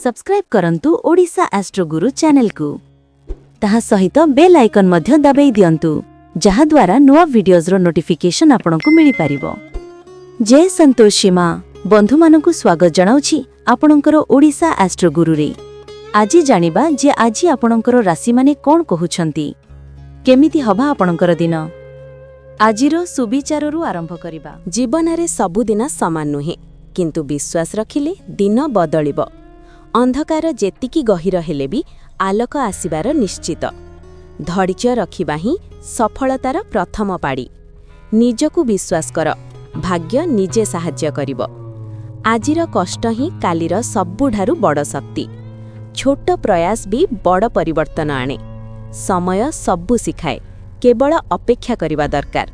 Subscribe करंतु Odisha astro गुरु channel को ताहा सहित बेल आइकन मध्य दबाई दियंतु जहा द्वारा नुआ वीडियोज रो नोटिफिकेशन आपनकु मिली पारिबो। जय संतोषी मां बंधु मानकु स्वागत जणाउछि आपनकर ओडिशा एस्ट्रो गुरु रे। आजि जानिबा जे आजि आपनकर राशि माने कोन कहुछंती, केमिति हबा आपनकर दिन। आजिरो सुविचाररु आरंभ करिबा। जीवन रे सबुदिन समान नुहे, किंतु विश्वास रखिले दिन बदलिब। अंधकार जेतिकी गहिर हेले भी आलोक आसिबार निश्चित। धैर्य रखिबा ही सफलतार प्रथम पाड़ी। निजकु विश्वास कर, भाग्य निजे साहाय्य करिब। आजिर कष्ट ही कालीर सबुठारु बड़ शक्ति। छोट प्रयास भी बड़ परिवर्तन आणे। समय सबु सिखाए, केवल अपेक्षा करिबा दरकार।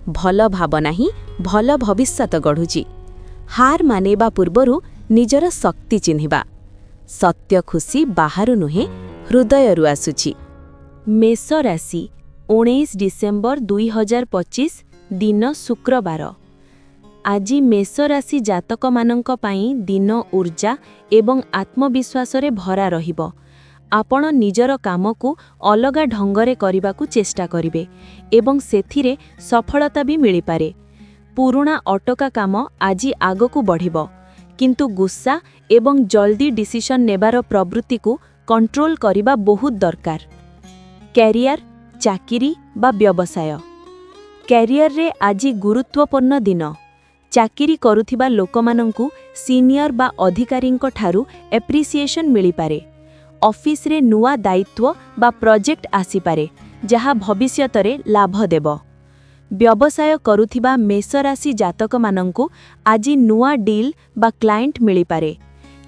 भल भावना ही भल भविष्यत गढ़ुची। हार मानेबा पूर्वरु निजर शक्ति चिन्हिबा। सत्य खुशी बाहरु नुहे, हृदयरु आसुची। मेष राशि 19 डिसेम्बर 2025 दिन शुक्रवार। आजि मेष राशि जातक मानंक पाई दिन ऊर्जा एवं आत्मविश्वास रे भरा रहिबो। आपण निजर काम को अलगा ढंगरे करिबाकू चेष्टा करिवे एवं सेथिरे सफलता भी मिली पारे। पुराना अटका काम आजि आगकू बढ़िबो, किंतु गुस्सा एवं जल्दी डिसिशन नेबार प्रवृत्ति को कंट्रोल करिबा बहुत दरकार। कैरियर, चाकिरी बा व्यवसाय। कैरियर रे आजि गुरुत्वपूर्ण दिन। चाकिरी करुथिबा लोकमानंकु सीनियर बा अधिकारींको ठारू एप्रिसिएशन मिली पारे। ऑफिस रे नुआ दायित्व बा प्रोजेक्ट आसी पारे, जहा भविष्यतरे लाभ देबो। व्यवसाय करुथिबा मेष राशि जातक मानंकु आजि नुआ डील बा क्लाइंट मिली पारे,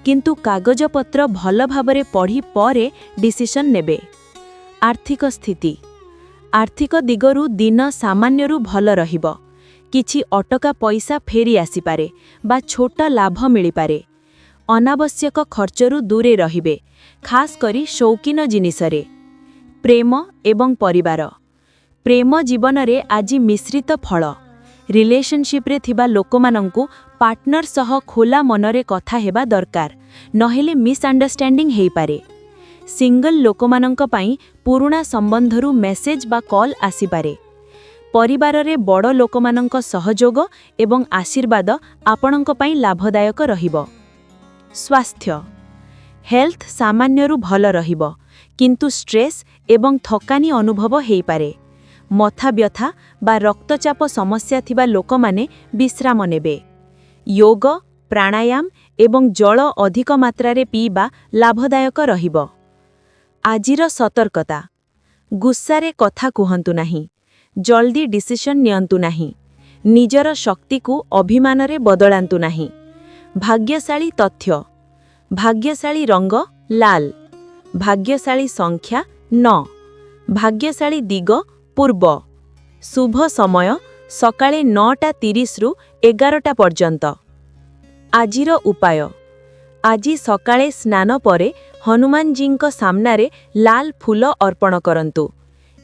किंतु कागजपत्र भल भाबरे पढ़ी परे डिसिशन नेबे। आर्थिक स्थिति। आर्थिक दिगरु दिन सामान्यरु भल रहिबो। किछि अटका पैसा फेरी आसी पारे बा छोटा लाभ मिली पारे। अनावश्यक खर्चरु दूरे रहिबे, खास करी शौकीन जिनिसरे। प्रेम एवं परिवार। प्रेम जीवन रे आजि मिश्रित फल। रिलेशनशिप रे थिबा लोकमानंकु पार्टनर सह खोला मनरे कथा हेबा दरकार, नहेले मिसअंडरस्टैंडिंग हेई पारे। सिंगल लोकमानंक पाई पुराना संबंधरु मेसेज बा कॉल आसी पारे। परिवार रे बड़ लोकमानंक सहयोग एवं आशीर्वाद आपणंक पाई लाभदायक रहिबो। स्वास्थ्य। हेल्थ सामान्यरु भल रहिबो, किंतु स्ट्रेस एवं थकानी अनुभव हेई पारे। मथा व्यथा बा रक्तचाप समस्या थिबा लोकमाने विश्राम नेबे। योग, प्राणायाम एवं जल अधिक मात्रा रे पीबा लाभदायक रहिबो। आजिर सतर्कता। गुस्सा रे कथा कुहंतु नाही, जल्दी डिसिशन नियंतु नाही, निजर शक्ति को अभिमान रे बदलांतु नाही। भाग्यशाली तथ्य। भाग्यशाली रंग लाल। भाग्यशाली संख्या 9। भाग्यशाली दिग पूर्व। शुभ समय सकाळे 9:30 रु 11टा पर्यंत। आजिर उपाय। आजि सकाळे स्नान परे हनुमान जींक सामनारे लाल फूल अर्पण करंतु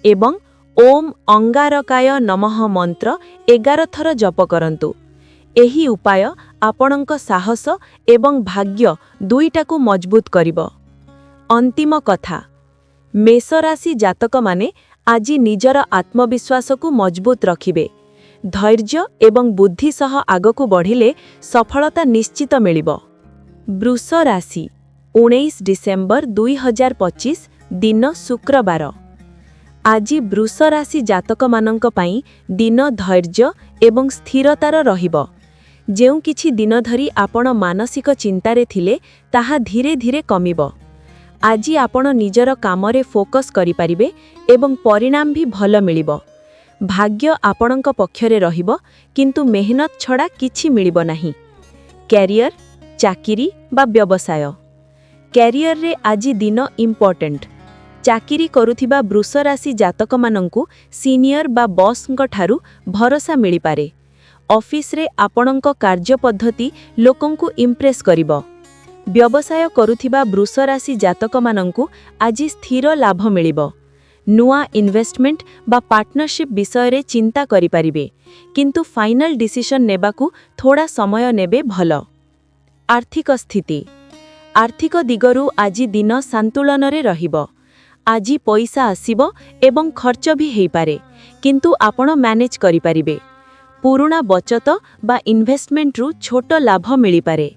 एवं ओम अंगारकाय नमः मंत्र 11 थर जप करंतु। एही उपाय आपणंक साहस एवं भाग्य दुईटाकू मजबूत करिबो। अंतिम कथा। मेष राशि जातक माने आजि निजर आत्मविश्वास को मजबूत रखिबे। धैर्य एवं बुद्धि सह आगकू बढ़िले सफलता निश्चित मिलिबो। वृष राशि 19 डिसेम्बर 2025 दिन शुक्रवार। आजि वृष राशि जातक मानंक पाई दिन धैर्य एवं स्थिरतार रहिबो। जेउ किछि दिन धरी आपण मानसिक चिंतारे थिले ताहा धीरे धीरे कमिबो। आजि आपण निजर कामरे फोकस करि पारिबे एवं परिणाम भी भल मिलिबो। भाग्य आपणंक पक्षरे रहिबो, किंतु मेहनत छड़ा किछि मिलिबो नाही। कैरियर, चाकिरी बा व्यवसाय। कैरियर रे आजि दिन इम्पोर्टेंट। चाकिरी करुथिबा वृष राशि जातक मानंकु सीनियर बा बॉसंक ठारू भरोसा मिली पारे। ऑफिस रे आपणंक कार्य पद्धति लोकंकु इम्प्रेस करिबो। व्यवसाय करुथिबा वृष राशि जातक मानंकु आजि स्थिर लाभ मिलिबो। नुआ इन्वेस्टमेंट बा पार्टनरशिप विषय रे चिंता करि पारिबे, किंतु फाइनल डिसिशन नेबाकू थोड़ा समय नेबे भल। आर्थिक स्थिति। आर्थिक दिगरु आजि दिन सन्तुलनरे रहिब। आजि पैसा आसिब एवं खर्च भी हेई पारे, किंतु आपण मैनेज करि परिबे। पुरुणा बचत बा इन्वेस्टमेंट रु छोट लाभ मिली पारे।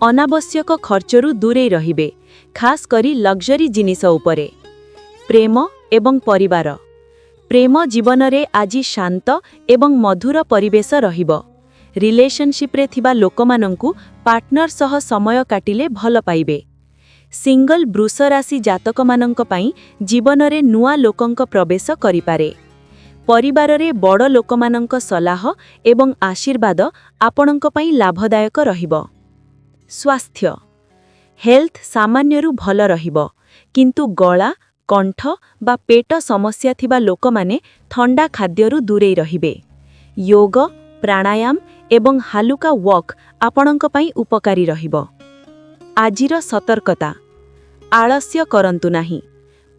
अनावश्यक खर्चरु दूरे रहिबे, खास करी लग्जरी जिनिस उपरे। प्रेम एवं परिवार। प्रेम जीवनरे आजि शांत एवं मधुर परिवेश रहिब। रिलेशनशिप रे थिबा लोकमानंकु पार्टनर सह समय काटिले भल पाइबे। सिंगल वृष राशि जातकमानंक पई जीवनरे नुआ लोकंक प्रवेश करि पारे। परिवाररे बड़ लोकमानंक सलाह एवं आशीर्वाद आपणंक पई लाभदायक रहिब। स्वास्थ्य। हेल्थ सामान्यरु भल रहिब, किंतु गला कंठ बा पेट समस्या थिबा लोकमाने ठंडा खाद्यरु दूरे रहिबे। योग प्राणायाम एवं हालुका वॉक आपणंक पई उपकारी रहिब। आजिर सतर्कता। आलस्य करंतु नाही।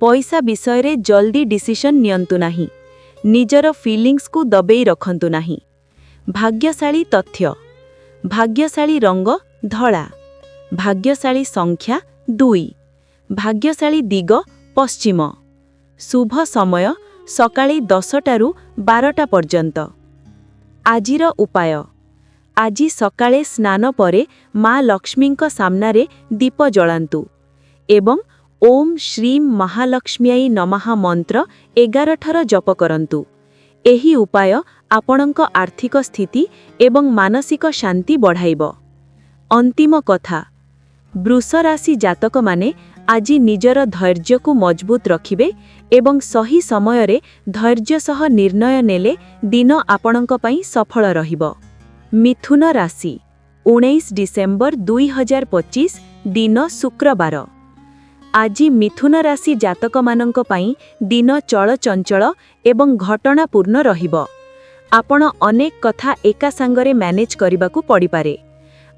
पैसा विषय रे जल्दी डिसिशन नियंतु नाही। निजर फीलिंग्स को दबेई रखंतु नाही। भाग्यशाली तथ्य। भाग्यशाली रंग धला। भाग्यशाली संख्या 2। भाग्यशाली दिग पश्चिम। शुभ समय सकाळे 10टारु 12टा पर्यंत। आजिर उपाय। आजि सकाळे स्नान परे माँ लक्ष्मींक सामनारे दीप जलांतु एवं ओम श्रीं महालक्ष्म्यै नमः मंत्र 11 थर जप करंतु। एही उपाय आपणंक आर्थिक स्थिति एवं मानसिक शांति बढ़ाइब। अंतिम कथा। वृष राशि जातक माने आजि निजर धैर्य को मजबूत रखिबे एवं सही समय रे धैर्य सह निर्णय नेले दिन आपणंक पई सफल रहिब। मिथुन राशि 19 डिसेम्बर 2025 दिन शुक्रवार। आजि मिथुन राशि जातक मानंक पई दिन चलचंचल एवं घटनापूर्ण रहिब। आपण अनेक कथा एका सांगरे मैनेज करिबाकू पड़ी पारे।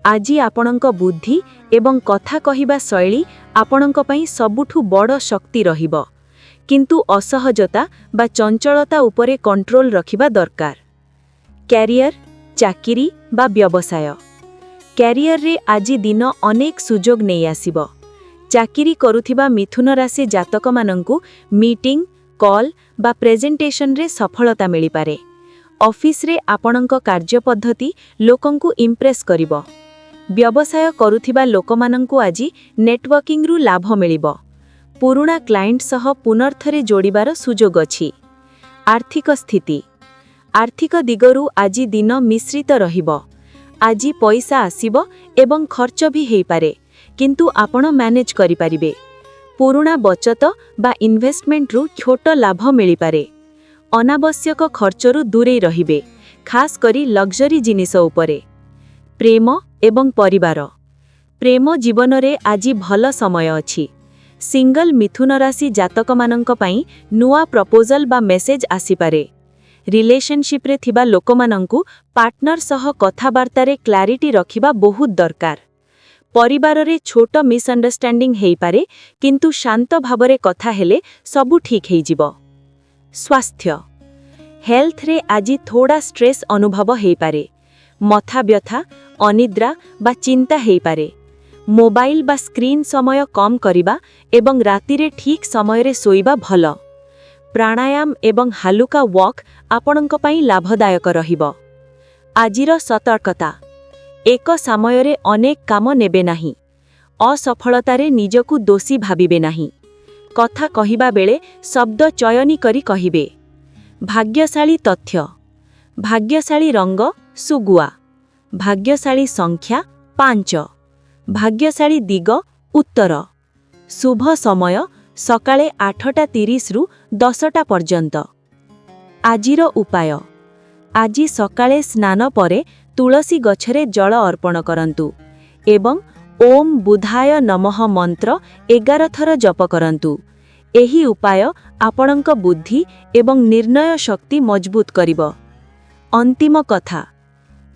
आजि आपणंक बुद्धि एवं कथा कहिबा शैली आपणंक पई सबुठु बड़ शक्ति रहिब, किंतु असहजता बा चंचलता उपरे कंट्रोल रखिबा दरकार। कैरियर चाकिरी बा व्यवसाय। कैरियर रे आजि दिन अनेक सुजोग नै आसिब। चाकिरी करुथिबा मिथुन राशि जातक मानंकु मीटिंग कॉल बा प्रेजेंटेशन रे सफलता मिली पारे। ऑफिस रे आपणंक कार्य पद्धति लोकंकु इम्प्रेस करिवो। व्यवसाय करुथिबा लोकमानंकु आजि नेटवर्किंग रु लाभ मिलिबो। पुरुणा क्लाइंट सह पुनर्थरे जोड़िबार सुजोग अछि। आर्थिक स्थिति। आर्थिक दिगरु आजि दिन मिश्रित रहिबो। आजि पैसा आसिबो एवं खर्च भी हेई पारे, किंतु आपण मैनेज करि परिबे। पुरुणा बचत बा इन्वेस्टमेंट रु छोट लाभ मिली पारे। अनावश्यक खर्चरु दूरे रहिबे, खास करी लग्जरी जिनिस उपरे। प्रेम एवं परिवार। प्रेम जीवन रे आजि भल समय अछि। सिंगल मिथुन राशि जातक मानंक पई नुआ प्रपोजल बा मेसेज आसी पारे। रिलेशनशिप रे थिबा लोकमानंकु पार्टनर सह कथाबार्ता रे क्लैरिटी रखिबा बहुत दरकार। परिवार रे छोट मिसअंडरस्टैंडिंग हेई पारे, किंतु शांत भावरे कथा हेले सबु ठीक हेई जिवो। स्वास्थ्य। हेल्थ रे आजि थोड़ा स्ट्रेस अनुभव हेई पारे। मथा व्यथा अनिद्रा बा चिंता हेई पारे। मोबाइल बा स्क्रीन समय कम करिबा एवं राति रे ठीक समय रे सोइबा भल। प्राणायाम एवं हालुका वॉक आपणंक पई लाभदायक रहिबो। आजिर सतर्कता। एक समय रे अनेक काम नेबे नाही। असफलता रे निजकु दोषी भाबिबे नाही। कथा कहिबा बेले शब्द चयनी करी कहिबे। भाग्यशाली तथ्य। भाग्यशाली रंग सुगुआ। भाग्यशाली संख्या 5। भाग्यशाली दिग उत्तर। शुभ समय सकाळे 8:30 रु 10टा पर्यंत। आजिर उपाय। आजि सकाळे स्नान परे तुलसी गछरे जल अर्पण करंतु एवं ओम बुधाय नमः मंत्र 11 थर जप करंतु। एही उपाय आपणंक बुद्धि एवं निर्णय शक्ति मजबूत करिबो। अंतिम कथा।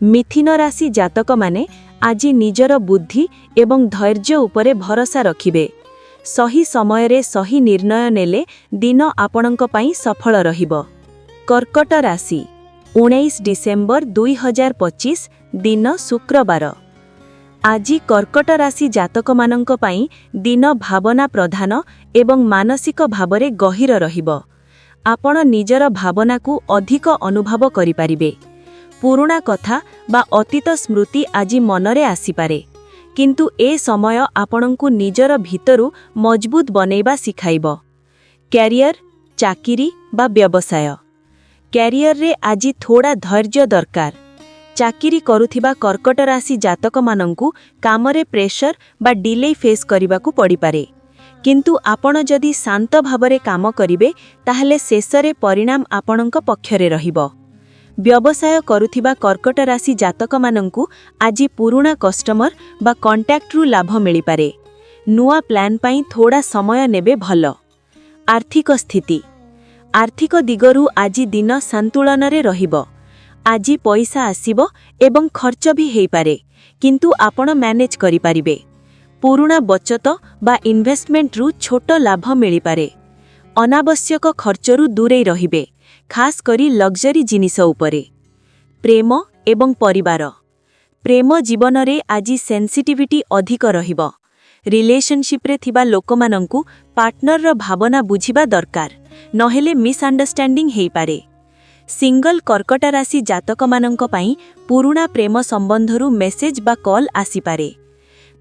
मिथुन राशि जातक माने आजि निजर बुद्धि एवं धैर्य उपरे भरोसा रखिबे। सही समय रे सही निर्णय नेले दिन आपणंक पई सफल रहिबो। कर्कट राशि 19 डिसेम्बर 2025 दिन शुक्रवार। ଆଜି କର୍କଟ ରାଶି ଜାତକମାନଙ୍କ ପାଇଁ ଦିନ ଭାବନା ପ୍ରଧାନ ଏବଂ ମାନସିକ ଭାବରେ ଗହୀର ରହିବ। ଆପଣ ନିଜର ଭାବନାକୁ ଅଧିକ ଅନୁଭବ କରିପାରିବେ। ପୁରୁଣା କଥା ବା ଅତୀତ ସ୍ମୃତି ଆଜି ମନରେ ଆସିପାରେ, କିନ୍ତୁ ଏ ସମୟ ଆପଣଙ୍କୁ ନିଜର ଭିତରୁ ମଜବୁତ ବନେଇବା ଶିଖାଇବ। କ୍ୟାରିୟର, ଚାକିରି ବା ବ୍ୟବସାୟ। କ୍ୟାରିୟରରେ ଆଜି ଥୋଡ଼ା ଧୈର୍ଯ୍ୟ ଦରକାର। ଚାକିରି କରୁଥିବା କର୍କଟ ରାଶି ଜାତକମାନଙ୍କୁ କାମରେ ପ୍ରେସର ବା ଡିଲେ ଫେସ୍ କରିବାକୁ ପଡ଼ିପାରେ, କିନ୍ତୁ ଆପଣ ଯଦି ଶାନ୍ତ ଭାବରେ କାମ କରିବେ ତାହେଲେ ଶେଷରେ ପରିଣାମ ଆପଣଙ୍କ ପକ୍ଷରେ ରହିବ। ବ୍ୟବସାୟ କରୁଥିବା କର୍କଟ ରାଶି ଜାତକମାନଙ୍କୁ ଆଜି ପୁରୁଣା କଷ୍ଟମର ବା କଣ୍ଟାକ୍ଟରୁ ଲାଭ ମିଳିପାରେ। ନୂଆ ପ୍ଲାନ୍ ପାଇଁ ଥୋଡ଼ା ସମୟ ନେବେ ଭଲ। ଆର୍ଥିକ ସ୍ଥିତି। ଆର୍ଥିକ ଦିଗରୁ ଆଜି ଦିନ ସନ୍ତୁଳନରେ ରହିବ। ଆଜି ପଇସା ଆସିବ ଏବଂ ଖର୍ଚ୍ଚ ବି ହେଇପାରେ, କିନ୍ତୁ ଆପଣ ମ୍ୟାନେଜ୍ କରିପାରିବେ। ପୁରୁଣା ବଚତ ବା ଇନଭେଷ୍ଟମେଣ୍ଟରୁ ଛୋଟ ଲାଭ ମିଳିପାରେ। ଅନାବଶ୍ୟକ ଖର୍ଚ୍ଚରୁ ଦୂରେଇ ରହିବେ, ଖାସ୍ କରି ଲକ୍ସରି ଜିନିଷ ଉପରେ। ପ୍ରେମ ଏବଂ ପରିବାର। ପ୍ରେମ ଜୀବନରେ ଆଜି ସେନ୍ସିଟିଭିଟି ଅଧିକ ରହିବ। ରିଲେସନଶିପ୍ରେ ଥିବା ଲୋକମାନଙ୍କୁ ପାର୍ଟନରର ଭାବନା ବୁଝିବା ଦରକାର, ନହେଲେ ମିସ୍ଅଣ୍ଡରଷ୍ଟାଣ୍ଡିଂ ହେଇପାରେ। ସିଙ୍ଗଲ କର୍କଟ ରାଶି ଜାତକମାନଙ୍କ ପାଇଁ ପୁରୁଣା ପ୍ରେମ ସମ୍ବନ୍ଧରୁ ମେସେଜ ବା କଲ୍ ଆସିପାରେ।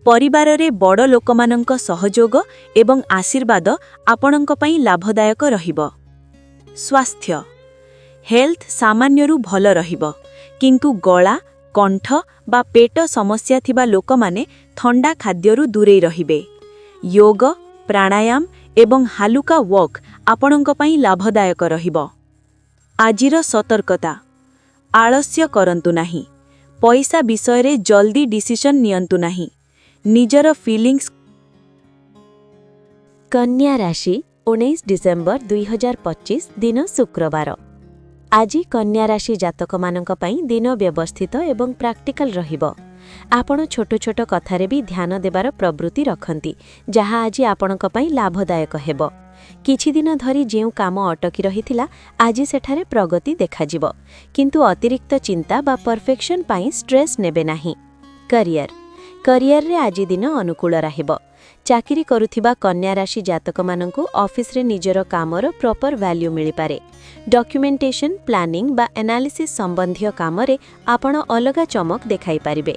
ପରିବାରରେ ବଡ଼ ଲୋକମାନଙ୍କ ସହଯୋଗ ଏବଂ ଆଶୀର୍ବାଦ ଆପଣଙ୍କ ପାଇଁ ଲାଭଦାୟକ ରହିବ। ସ୍ୱାସ୍ଥ୍ୟ। ହେଲ୍ଥ ସାମାନ୍ୟରୁ ଭଲ ରହିବ, କିନ୍ତୁ ଗଳା, କଣ୍ଠ ବା ପେଟ ସମସ୍ୟା ଥିବା ଲୋକମାନେ ଥଣ୍ଡା ଖାଦ୍ୟରୁ ଦୂରେଇ ରହିବେ। ଯୋଗ, ପ୍ରାଣାୟାମ ଏବଂ ହାଲୁକା ୱାକ୍ ଆପଣଙ୍କ ପାଇଁ ଲାଭଦାୟକ ରହିବ। ଆଜିର ସତର୍କତା। ଆଳସ୍ୟ କରନ୍ତୁ ନାହିଁ। ପଇସା ବିଷୟରେ ଜଲ୍ଦି ଡିସିସନ୍ ନିଅନ୍ତୁ ନାହିଁ। ନିଜର ଫିଲିଂସ୍। କନ୍ୟା ରାଶି 19 ଡିସେମ୍ବର 2025 ଦିନ ଶୁକ୍ରବାର। ଆଜି କନ୍ୟା ରାଶି ଜାତକମାନଙ୍କ ପାଇଁ ଦିନ ବ୍ୟବସ୍ଥିତ ଏବଂ ପ୍ରାକ୍ଟିକାଲ ରହିବ। ଆପଣ ଛୋଟ ଛୋଟ କଥାରେ ବି ଧ୍ୟାନ ଦେବାର ପ୍ରବୃତ୍ତି ରଖନ୍ତି, ଯାହା ଆଜି ଆପଣଙ୍କ ପାଇଁ ଲାଭଦାୟକ ହେବ। କିଛି ଦିନ ଧରି ଯେଉଁ କାମ ଅଟକି ରହିଥିଲା, ଆଜି ସେଠାରେ ପ୍ରଗତି ଦେଖାଯିବ, କିନ୍ତୁ ଅତିରିକ୍ତ ଚିନ୍ତା ବା ପରଫେକ୍ସନ ପାଇଁ ଷ୍ଟ୍ରେସ୍ ନେବେ ନାହିଁ। କ୍ୟାରିୟରରେ ଆଜି ଦିନ ଅନୁକୂଳ ରହିବ। ଚାକିରି କରୁଥିବା କନ୍ୟା ରାଶି ଜାତକମାନଙ୍କୁ ଅଫିସରେ ନିଜର କାମର ପ୍ରପର ଭ୍ୟାଲ୍ୟୁ ମିଳିପାରେ। ଡକ୍ୟୁମେଣ୍ଟେସନ, ପ୍ଲାନିଂ ବା ଆନାଲିସିସ୍ ସମ୍ବନ୍ଧୀୟ କାମରେ ଆପଣ ଅଲଗା ଚମକ ଦେଖାଇପାରିବେ।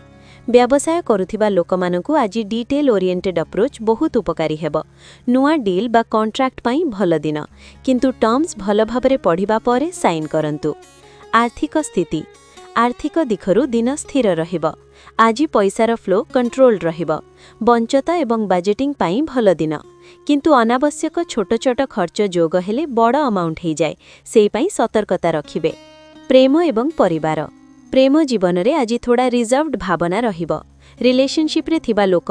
ବ୍ୟବସାୟ କରୁଥିବା ଲୋକମାନଙ୍କୁ ଆଜି ଡିଟେଲ ଓରିଏଣ୍ଟେଡ ଆପ୍ରୋଚ୍ ବହୁତ ଉପକାରୀ ହେବ। ନୂଆ ଡିଲ୍ ବା କଣ୍ଟ୍ରାକ୍ଟ ପାଇଁ ଭଲ ଦିନ, କିନ୍ତୁ ଟର୍ମସ୍ ଭଲ ଭାବରେ ପଢ଼ିବା ପରେ ସାଇନ୍ କରନ୍ତୁ। ଆର୍ଥିକ ସ୍ଥିତି। ଆର୍ଥିକ ଦିଗରୁ ଦିନ ସ୍ଥିର ରହିବ। ଆଜି ପଇସାର ଫ୍ଲୋ କଣ୍ଟ୍ରୋଲ ରହିବ। ବଞ୍ଚତ ଏବଂ ବାଜେଟିଂ ପାଇଁ ଭଲ ଦିନ, କିନ୍ତୁ ଅନାବଶ୍ୟକ ଛୋଟ ଛୋଟ ଖର୍ଚ୍ଚ ଯୋଗ ହେଲେ ବଡ଼ ଆମାଉଣ୍ଟ ହେଇଯାଏ, ସେଇପାଇଁ ସତର୍କତା ରଖିବେ। ପ୍ରେମ ଏବଂ ପରିବାର। ପ୍ରେମ ଜୀବନରେ ଆଜି ଥୋଡ଼ା ରିଜର୍ଭଡ ଭାବନା ରହିବ। ରିଲେସନଶିପ୍ରେ ଥିବା ଲୋକ